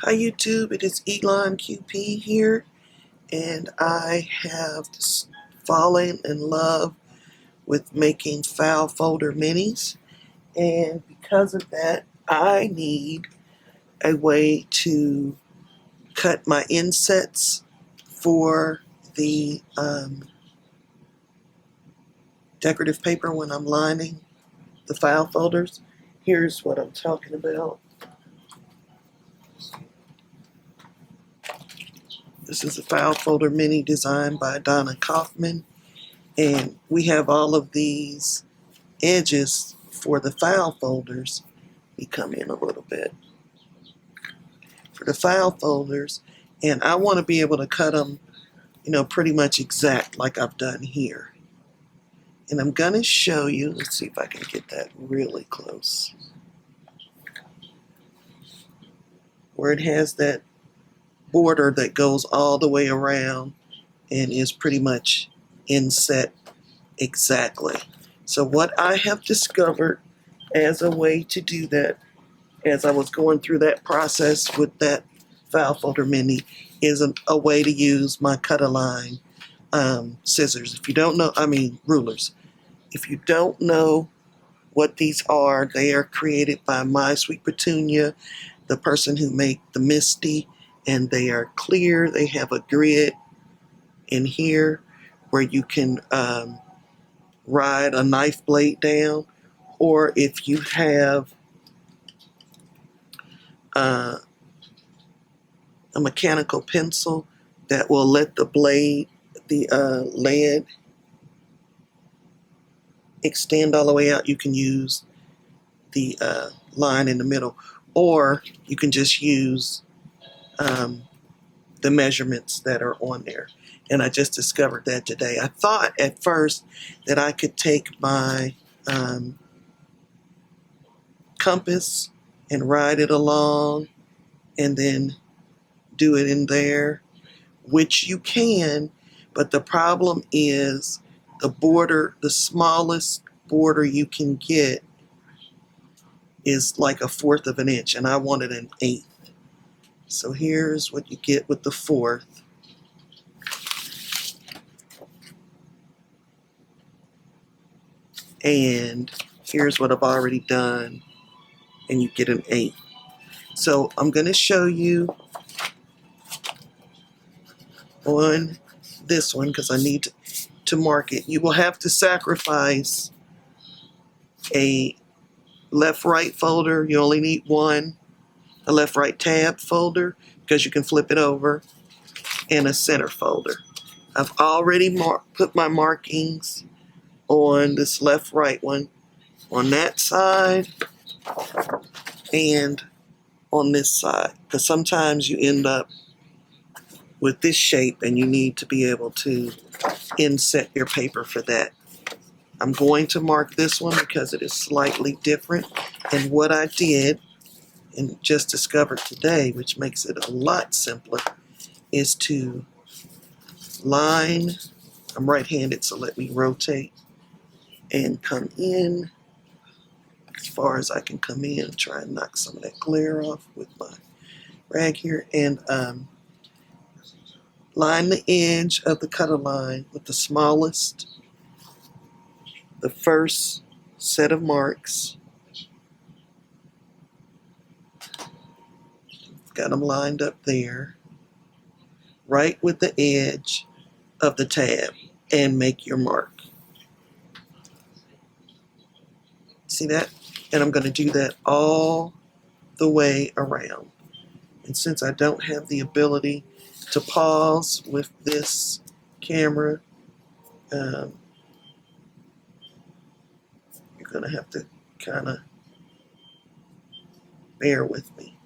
Hi YouTube, it is Elon QP here, and I have fallen in love with making file folder minis, and because of that I need a way to cut my insets for the decorative paper when I'm lining the file folders. Here's what I'm talking about. This is a file folder mini designed by Donna Kaufman, and we have all of these edges for the file folders. We come in a little bit for the file folders, and I want to be able to cut them, pretty much exact like I've done here. And I'm going to show you, let's see if I can get that really close, where it has that border that goes all the way around and is pretty much inset exactly. So what I have discovered as a way to do that, as I was going through that process with that file folder mini, is a way to use my CutAlign scissors. If you don't know, rulers. If you don't know what these are, they are created by My Sweet Petunia, the person who made the Misty, and they are clear. They have a grid in here where you can ride a knife blade down, or if you have a mechanical pencil that will let the blade, the lead, extend all the way out, you can use the line in the middle, or you can just use the measurements that are on there. And I just discovered that today. I thought at first that I could take my compass and ride it along and then do it in there, which you can, but the problem is the border, the smallest border you can get is like 1/4 of an inch, and I wanted an 1/8. So here's what you get with the 1/4. And here's what I've already done, and you get an 1/8. So I'm going to show you on this one because I need to mark it. You will have to sacrifice a left-right folder. You only need one. A left-right tab folder because you can flip it over, and a center folder. I've already put my markings on this left-right one, on that side, and on this side, because sometimes you end up with this shape and you need to be able to inset your paper for that. I'm going to mark this one because it is slightly different. And what I did and just discovered today, which makes it a lot simpler, is to line. I'm right-handed, so let me rotate and come in as far as I can come in. Try and knock some of that glare off with my rag here, and line the edge of the CutAlign with the smallest, the first set of marks. Got them lined up there, right with the edge of the tab, and make your mark. See that? And I'm going to do that all the way around. And since I don't have the ability to pause with this camera, you're going to have to kind of bear with me.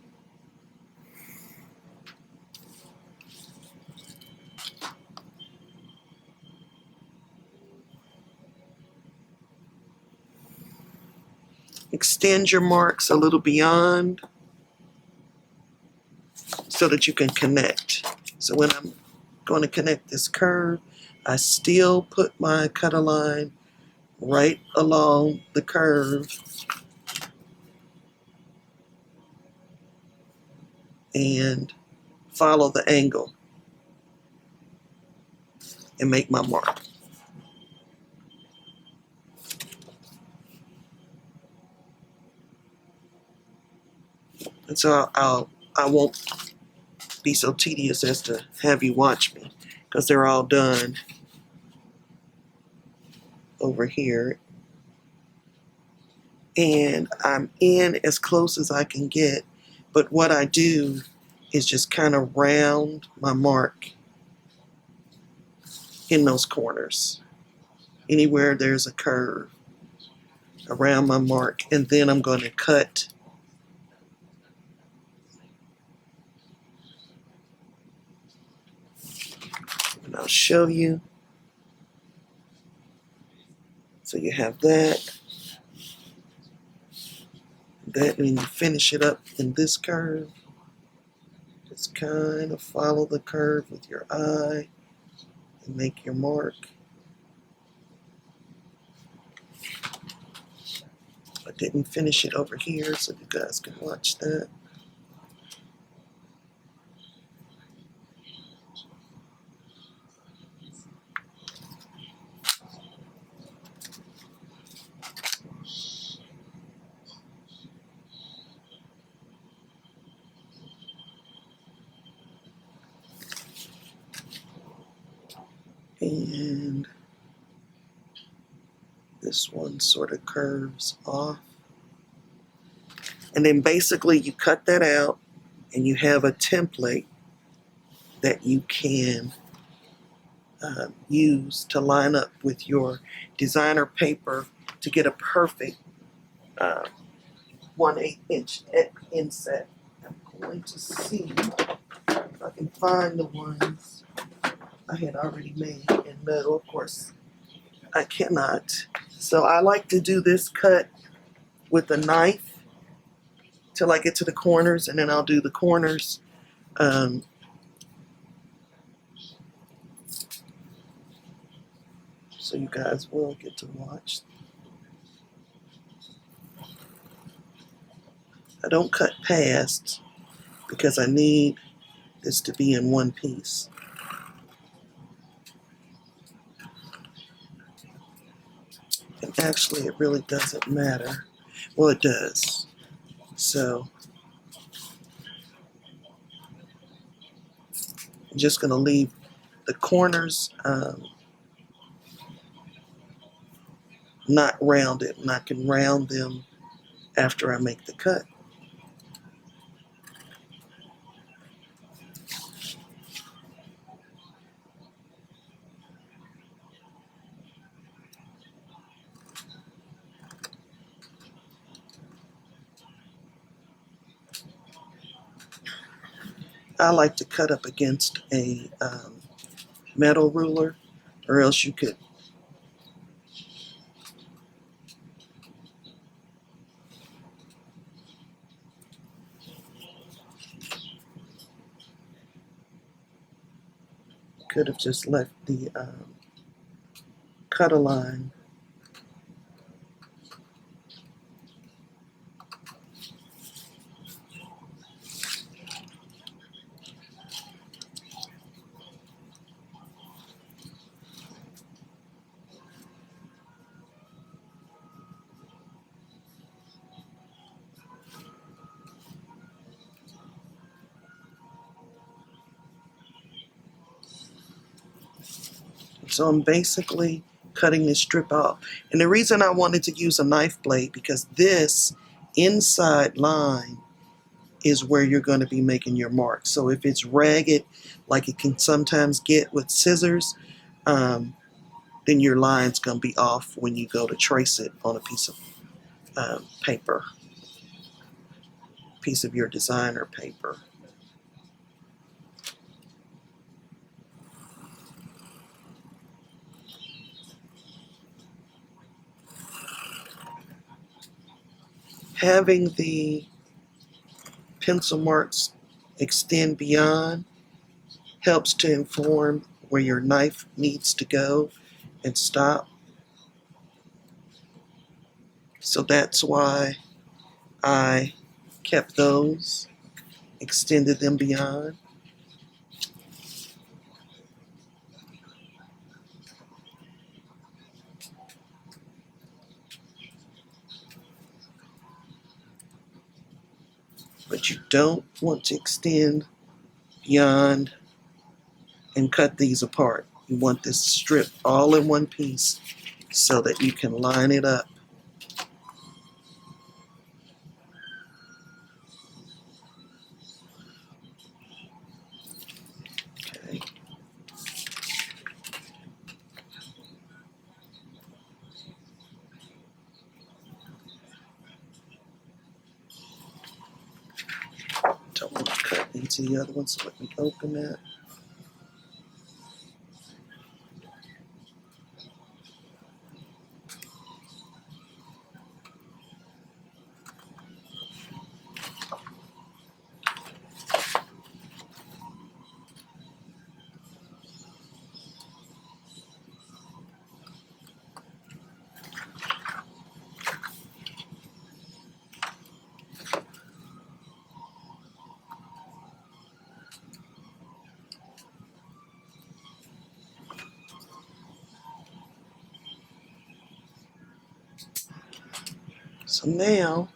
Extend your marks a little beyond so that you can connect. So when I'm going to connect this curve, I still put my CutAlign right along the curve and follow the angle and make my mark. And so I won't be so tedious as to have you watch me, because they're all done over here. And I'm in as close as I can get, but what I do is just kind of round my mark in those corners. Anywhere there's a curve around my mark, and then I'm going to cut and I'll show you. So you have that. That, and you finish it up in this curve. Just kind of follow the curve with your eye and make your mark. I didn't finish it over here, so you guys can watch that. And this one sort of curves off. And then basically you cut that out and you have a template that you can use to line up with your designer paper to get a perfect 1/8 inch inset. I'm going to see if I can find the ones I had already made in metal. Of course, I cannot. So I like to do this cut with a knife till I get to the corners, and then I'll do the corners so you guys will get to watch. I don't cut past because I need this to be in one piece. And actually, it really doesn't matter. Well, it does. So I'm just going to leave the corners not rounded, and I can round them after I make the cut. I like to cut up against a metal ruler, or else you could have just left the CutAlign. So I'm basically cutting this strip off. And the reason I wanted to use a knife blade, because this inside line is where you're going to be making your mark. So if it's ragged, like it can sometimes get with scissors, then your line's going to be off when you go to trace it on a piece of paper, piece of your designer paper. Having the pencil marks extend beyond helps to inform where your knife needs to go and stop. So that's why I kept those. extended them beyond. But you don't want to extend beyond and cut these apart. You want this strip all in one piece so that you can line it up. Okay. Don't want to cut into the other one, so let me open that. So now,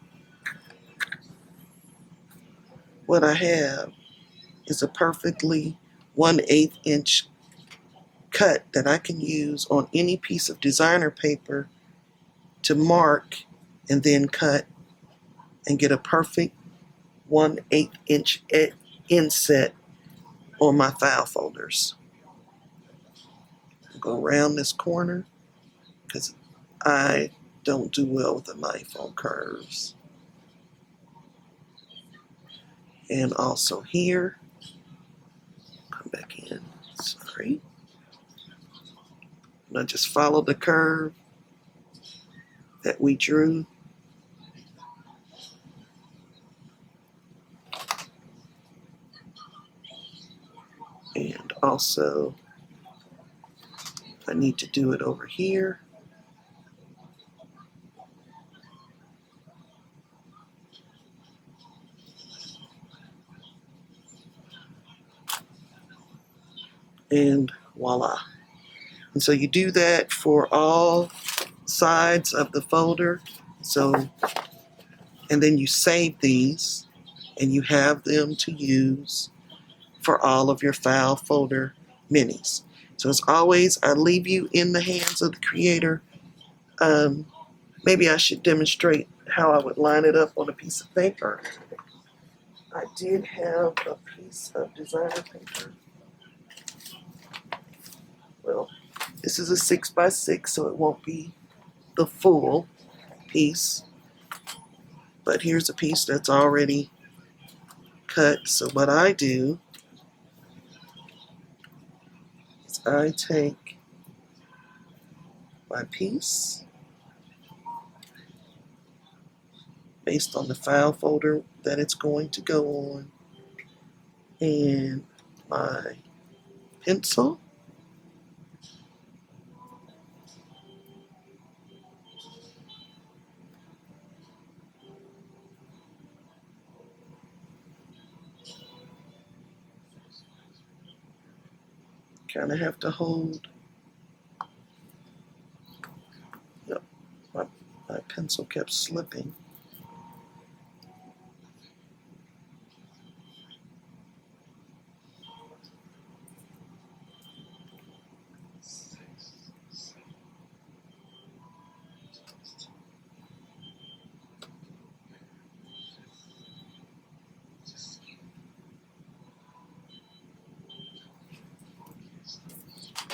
what I have is a perfectly 1/8 inch cut that I can use on any piece of designer paper to mark and then cut and get a perfect 1/8 inch inset on my file folders. I'll go around this corner because I don't do well with a knife on curves. And also here, come back in, sorry. And I just follow the curve that we drew. And also, I need to do it over here. And voila. And so you do that for all sides of the folder. So, and then you save these and you have them to use for all of your file folder minis. So as always, I leave you in the hands of the creator. Maybe I should demonstrate how I would line it up on a piece of paper. I did have a piece of designer paper. Well, this is a 6x6, so it won't be the full piece. But here's a piece that's already cut. So what I do is I take my piece based on the file folder that it's going to go on and my pencil. Kind of have to hold. Yep, my pencil kept slipping.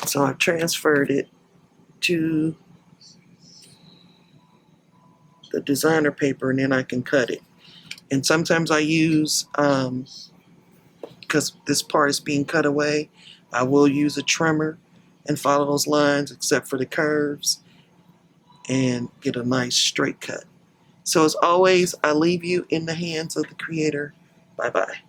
So I've transferred it to the designer paper and then I can cut it. And sometimes I use, because this part is being cut away, I will use a trimmer and follow those lines except for the curves and get a nice straight cut. So as always, I leave you in the hands of the creator. Bye-bye.